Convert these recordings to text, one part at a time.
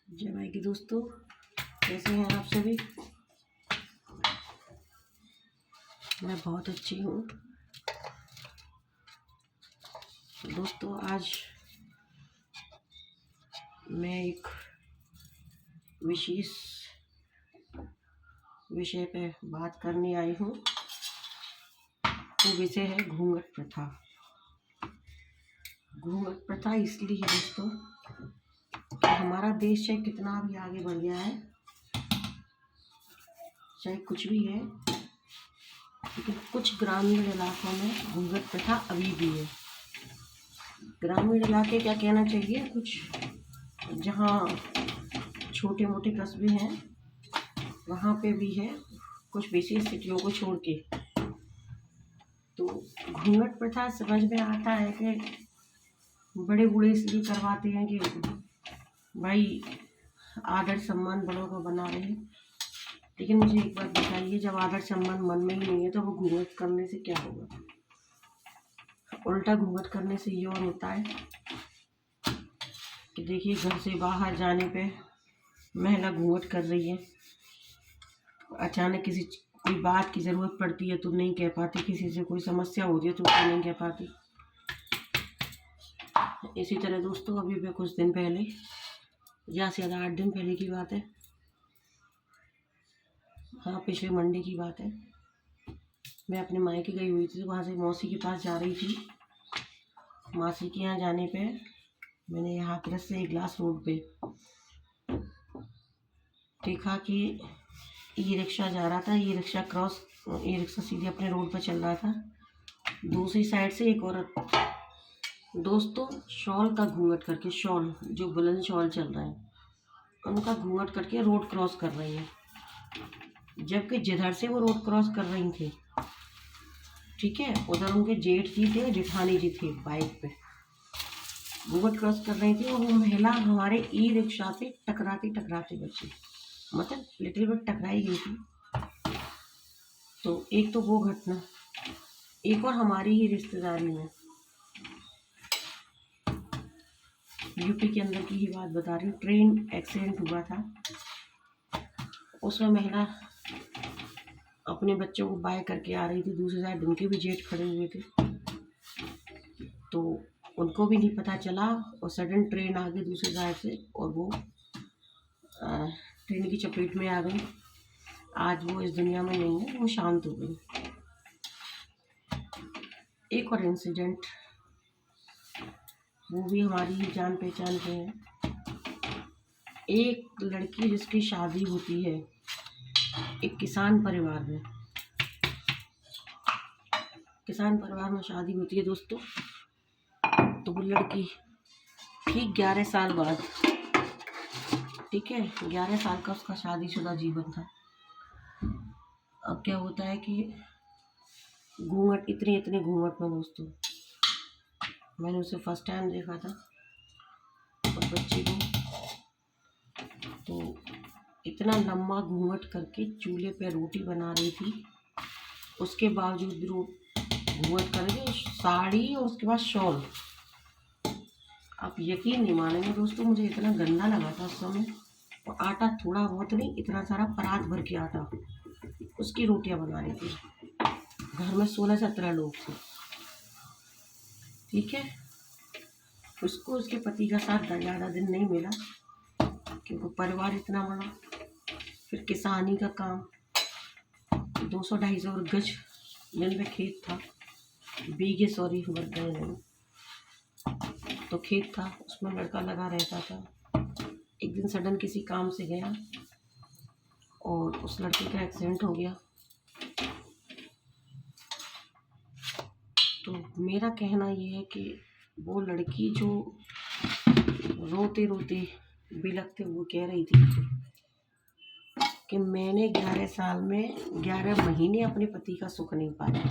जय माई की दोस्तों, कैसे हैं आप सभी। मैं बहुत अच्छी हूँ दोस्तों। आज मैं एक विशेष विषय पे बात करने आई हूँ। वो विषय है घूंघट प्रथा। घूंघट प्रथा इसलिए है दोस्तों कि हमारा देश चाहे कितना भी आगे बढ़ गया है, चाहे कुछ भी है, लेकिन कुछ ग्रामीण इलाकों में घूंघट प्रथा अभी भी है। ग्रामीण इलाके क्या कहना चाहिए, कुछ जहाँ छोटे मोटे कस्बे हैं वहाँ पे भी है, कुछ विशेष सिटियों को छोड़ के। तो घूंघट प्रथा समझ में आता है कि बड़े बूढ़े इसलिए करवाते हैं कि भाई आदर सम्मान बड़ों का बना रहे। लेकिन मुझे एक बात बताइए, जब आदर सम्मान मन में ही नहीं है तो वो घूंघट करने से क्या होगा। उल्टा घूंघट करने से ये और होता है कि देखिए, घर से बाहर जाने पे महिला घूंघट कर रही है, अचानक किसी कोई बात की ज़रूरत पड़ती है तो नहीं कह पाती, किसी से कोई समस्या होती है तो नहीं कह पाती। इसी तरह दोस्तों, अभी भी कुछ दिन पहले, ज़्यादा से ज़्यादा 8 दिन पहले की बात है, हाँ पिछले मंडे की बात है, मैं अपने मायके गई हुई थी। वहाँ से मौसी के पास जा रही थी। मौसी के यहाँ जाने पे मैंने यहाँ हाथरस से एक ग्लास रोड पे देखा कि ई रिक्शा जा रहा था। ई रिक्शा सीधे अपने रोड पर चल रहा था। दूसरी साइड से एक औरत दोस्तों शॉल का घूंघट करके, शॉल जो बुलंद शॉल चल रहा है उनका घूंघट करके रोड क्रॉस कर रही है, जबकि जिधर से वो रोड क्रॉस कर रही थी, ठीक है, उधर उनके जेठ जी थे, जेठानी जी थे, बाइक पे घूंघट क्रॉस कर रही थी और वो महिला हमारे ई रिक्शा से टकराते टकराते बची, मतलब लिटिल बिट टकराई गई थी। तो एक तो वो घटना, एक और हमारी ही रिश्तेदारी में, यूपी के अंदर की ही बात बता रही हूँ, ट्रेन एक्सीडेंट हुआ था। उसमें महिला अपने बच्चों को बाय करके आ रही थी, दूसरी साइड उनके भी जेठ खड़े हुए थे, तो उनको भी नहीं पता चला और सडन ट्रेन आ गई दूसरी साइड से और वो ट्रेन की चपेट में आ गई। आज वो इस दुनिया में नहीं है, वो शांत हो गई। एक और इंसिडेंट, वो भी हमारी ही जान पहचान के हैं। एक लड़की जिसकी शादी होती है एक किसान परिवार में, शादी होती है दोस्तों। तो वो लड़की ठीक 11 साल बाद, ठीक है, 11 साल का उसका शादीशुदा जीवन था। अब क्या होता है कि घूंघट, इतने घूंघट में दोस्तों, मैंने उसे फर्स्ट टाइम देखा था और बच्ची को, तो इतना लंबा घूंघट करके चूल्हे पे रोटी बना रही थी, उसके बावजूद भी घूंघट करके साड़ी और उसके बाद शॉल। आप यकीन नहीं मानेंगे दोस्तों, मुझे इतना गंदा लगा था उस समय। और आटा थोड़ा बहुत नहीं, इतना सारा परात भर के आटा उसकी रोटियां बना रही थी। घर में 16-17 लोग थे, ठीक है। उसको उसके पति का साथ ज़्यादा दिन नहीं मिला क्योंकि परिवार इतना बड़ा, फिर किसानी का काम, 200-250 गज जिन में खेत था, बीघे सॉरी वर्ग नहीं, तो खेत था, उसमें लड़का लगा रहता था। एक दिन सडन किसी काम से गया और उस लड़के का एक्सीडेंट हो गया। तो मेरा कहना ये है कि वो लड़की जो रोते रोते बिलखते हुए कह रही थी कि मैंने 11 साल में 11 महीने अपने पति का सुख नहीं पाया।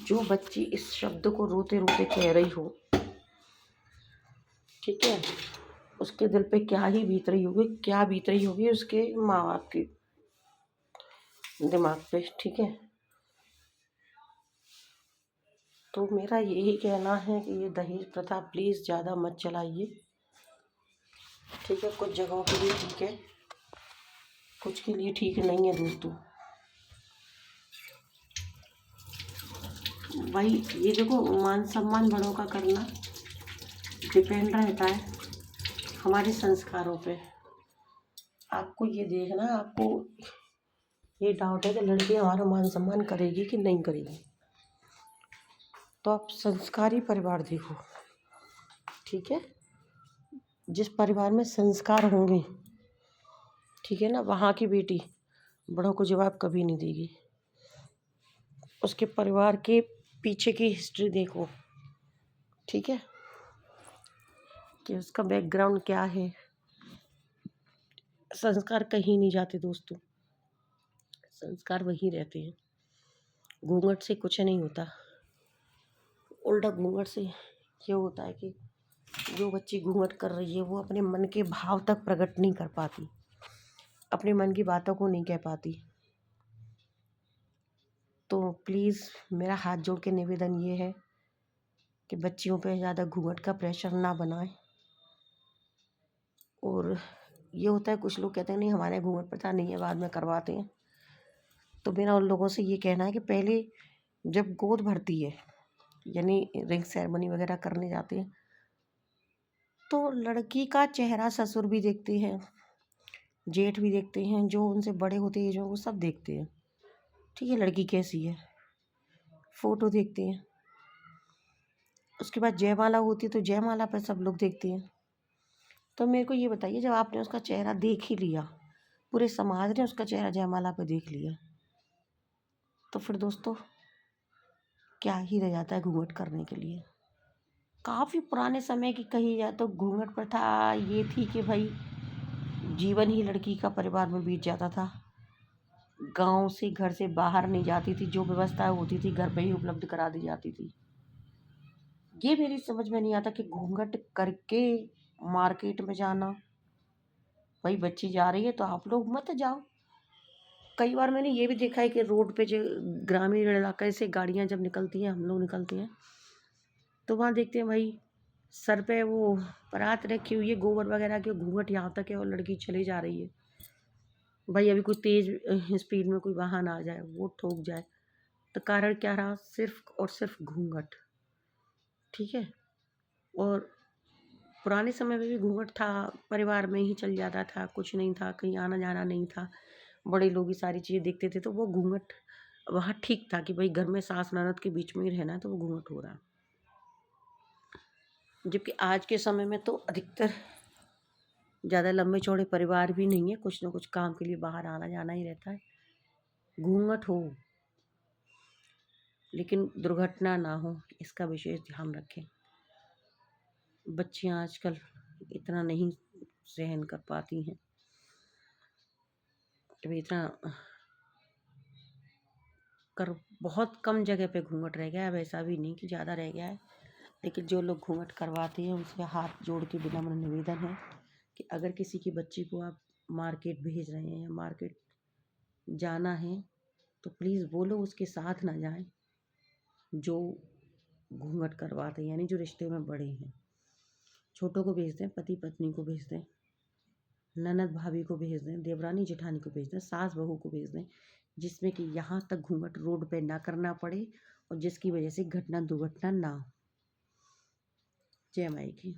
जो बच्ची इस शब्द को रोते रोते कह रही हो, ठीक है, उसके दिल पे क्या ही बीत रही होगी, क्या बीत रही होगी उसके माँ बाप के दिमाग पे, ठीक है। तो मेरा यही कहना है कि ये दहेज प्रथा प्लीज़ ज़्यादा मत चलाइए, ठीक है। कुछ जगहों के लिए ठीक है, कुछ के लिए ठीक नहीं है दोस्तों। भाई ये देखो, मान सम्मान बड़ों का करना डिपेंड रहता है हमारे संस्कारों पे। आपको ये देखना, आपको ये डाउट है कि लड़की हमारा मान सम्मान करेगी कि नहीं करेगी, तो आप संस्कारी परिवार देखो, ठीक है। जिस परिवार में संस्कार होंगे, ठीक है ना, वहाँ की बेटी बड़ों को जवाब कभी नहीं देगी। उसके परिवार के पीछे की हिस्ट्री देखो, ठीक है, कि उसका बैकग्राउंड क्या है। संस्कार कहीं नहीं जाते दोस्तों, संस्कार वहीं रहते हैं। घूंघट से कुछ नहीं होता, उल्टा घूंघट से ये होता है कि जो बच्ची घूंघट कर रही है वो अपने मन के भाव तक प्रकट नहीं कर पाती, अपने मन की बातों को नहीं कह पाती। तो प्लीज़ मेरा हाथ जोड़ के निवेदन ये है कि बच्चियों पे ज़्यादा घूंघट का प्रेशर ना बनाएं। और ये होता है, कुछ लोग कहते हैं नहीं हमारे घूंघट प्रथा नहीं है, बाद में करवाते हैं। तो मेरा उन लोगों से ये कहना है कि पहले जब गोद भरती है, यानी रिंग सेरेमनी वगैरह करने जाते हैं, तो लड़की का चेहरा ससुर भी देखते हैं, जेठ भी देखते हैं, जो उनसे बड़े होते हैं, जो वो सब देखते हैं, ठीक है। लड़की कैसी है, फ़ोटो देखते हैं। उसके बाद जयमाला होती है तो जयमाला पर सब लोग देखते हैं। तो मेरे को ये बताइए, जब आपने उसका चेहरा देख ही लिया, पूरे समाज ने उसका चेहरा जयमाला पर देख लिया, तो फिर दोस्तों क्या ही रह जाता है घूंघट करने के लिए। काफ़ी पुराने समय की कही जाए तो घूंघट प्रथा ये थी कि भाई जीवन ही लड़की का परिवार में बीत जाता था। गांव से, घर से बाहर नहीं जाती थी, जो व्यवस्था होती थी घर पे ही उपलब्ध करा दी जाती थी। ये मेरी समझ में नहीं आता कि घूंघट करके मार्केट में जाना। भाई बच्ची जा रही है तो आप लोग मत जाओ। कई बार मैंने ये भी देखा है कि रोड पे जो ग्रामीण इलाके से गाड़ियां जब निकलती हैं, हम लोग निकलते हैं, तो वहाँ देखते हैं भाई सर पे वो परात रखी हुई है गोबर वगैरह की, घूंघट यहाँ तक है और लड़की चली जा रही है। भाई अभी कुछ तेज़ स्पीड में कोई वाहन आ जाए, वो ठोक जाए, तो कारण क्या रहा, सिर्फ और सिर्फ घूंघट, ठीक है। और पुराने समय में भी घूंघट था, परिवार में ही चल जाता था, कुछ नहीं था, कहीं आना जाना नहीं था, बड़े लोग ही सारी चीज़ें देखते थे, तो वो घूंघट वहाँ ठीक था कि भाई घर में सास ननद के बीच में ही रहना है, तो वो घूंघट हो रहा है। जबकि आज के समय में तो अधिकतर ज़्यादा लंबे चौड़े परिवार भी नहीं है, कुछ ना कुछ काम के लिए बाहर आना जाना ही रहता है। घूंघट हो लेकिन दुर्घटना ना हो, इसका विशेष ध्यान रखें। बच्चियां आजकल इतना नहीं सहन कर पाती हैं, अभी इतना कर बहुत कम जगह पे घूंघट रह गया है। अब ऐसा भी नहीं कि ज़्यादा रह गया है, लेकिन जो लोग घूंघट करवाते हैं उनसे हाथ जोड़ के विनम्र निवेदन है कि अगर किसी की बच्ची को आप मार्केट भेज रहे हैं या मार्केट जाना है, तो प्लीज़ वो लोग उसके साथ ना जाएं जो घूंघट करवाते हैं, यानी जो रिश्ते में बड़े हैं। छोटों को भेज दें, पति पत्नी को भेज दें, ननद भाभी को भेज दें, देवरानी जेठानी को भेज दें, सास बहू को भेज दें, जिसमें कि यहाँ तक घूंघट रोड पे ना करना पड़े और जिसकी वजह से घटना दुर्घटना ना हो। जय माई की।